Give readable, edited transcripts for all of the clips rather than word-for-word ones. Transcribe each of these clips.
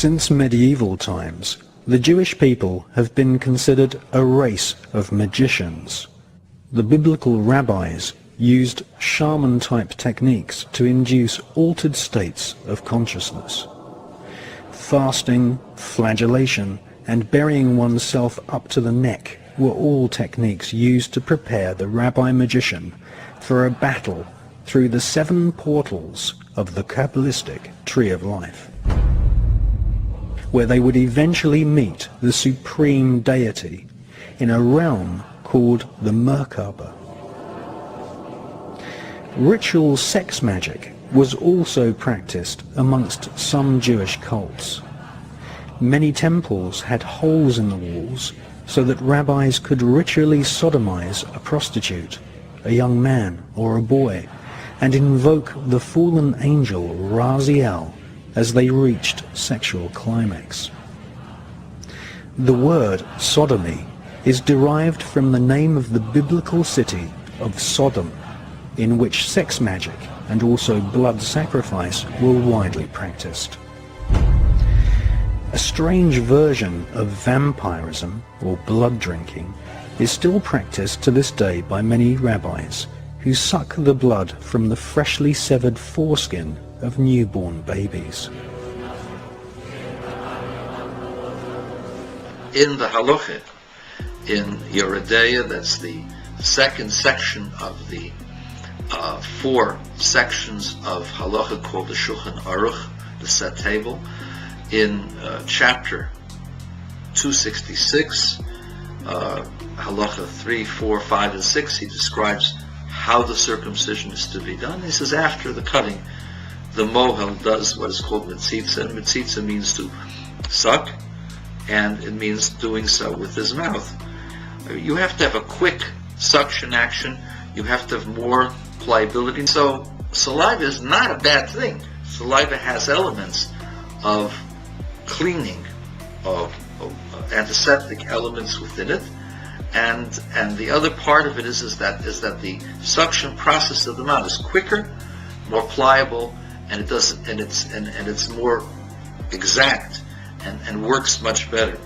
Since medieval times, the Jewish people have been considered a race of magicians. The biblical rabbis used shaman-type techniques to induce altered states of consciousness. Fasting, flagellation, and burying oneself up to the neck were all techniques used to prepare the rabbi-magician for a battle through the 7 portals of the Kabbalistic Tree of Life, where they would eventually meet the supreme deity in a realm called the Merkaba. Ritual sex magic was also practiced amongst some Jewish cults. Many temples had holes in the walls so that rabbis could ritually sodomize a prostitute, a young man or a boy, and invoke the fallen angel Raziel as they reached sexual climax. The word sodomy is derived from the name of the biblical city of Sodom, in which sex magic and also blood sacrifice were widely practiced. A strange version of vampirism, or blood drinking, is still practiced to this day by many rabbis, who suck the blood from the freshly severed foreskin of newborn babies. In the halacha, in Yeridea, that's the second section of the 4 sections of halacha called the Shulchan Aruch, the set table. In chapter 266, halacha 3, 4, 5, and 6, he describes how the circumcision is to be done. He says after the cutting, the mohel does what is called mitzitza, and mitzitza means to suck, and it means doing so with his mouth. You have to have a quick suction action, you have to have more pliability. So saliva is not a bad thing. Saliva has elements of cleaning, of antiseptic elements within it, and the other part of it is that the suction process of the mouth is quicker, more pliable, and it's more exact and works much better.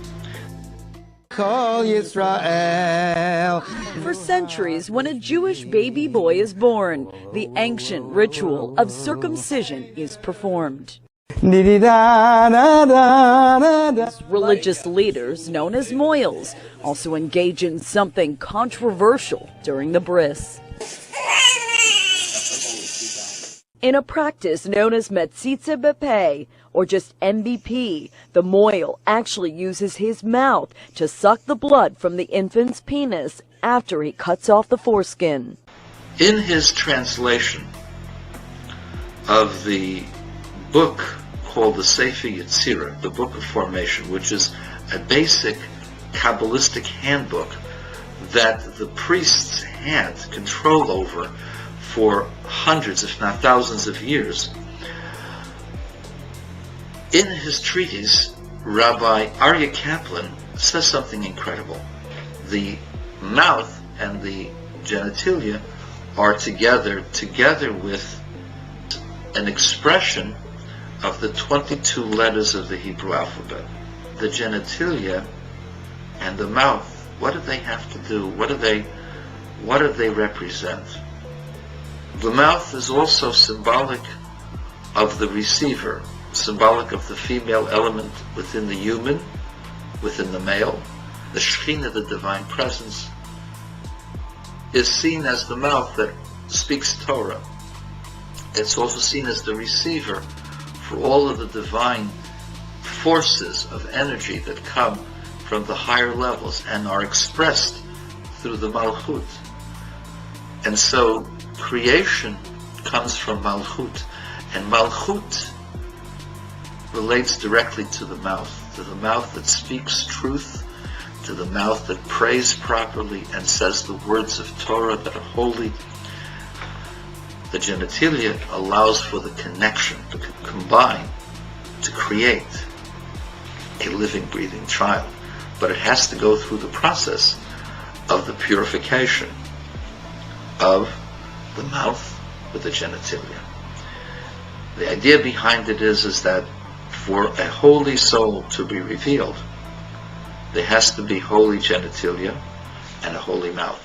For centuries, when a Jewish baby boy is born, the ancient ritual of circumcision is performed. Religious leaders, known as moils, also engage in something controversial during the bris. In a practice known as Metzitza Bepeh, or just MBP, the moil actually uses his mouth to suck the blood from the infant's penis after he cuts off the foreskin. In his translation of the book called the Sefer Yetzirah, the Book of Formation, which is a basic Kabbalistic handbook that the priests had control over for hundreds, if not thousands of years. In his treatise, Rabbi Aryeh Kaplan says something incredible. The mouth and the genitalia are together with an expression of the 22 letters of the Hebrew alphabet. The genitalia and the mouth, what do they have to do? What do they represent? The mouth is also symbolic of the receiver, symbolic of the female element within the human, within the male. The Shekhinah, the divine presence, is seen as the mouth that speaks Torah. It's also seen as the receiver for all of the divine forces of energy that come from the higher levels and are expressed through the Malchut. And so creation comes from Malchut, and Malchut relates directly to the mouth that speaks truth, to the mouth that prays properly and says the words of Torah that are holy. The genitalia allows for the connection to combine, to create a living, breathing child. But it has to go through the process of the purification of the mouth with the genitalia. The idea behind it is that for a holy soul to be revealed, there has to be holy genitalia and a holy mouth.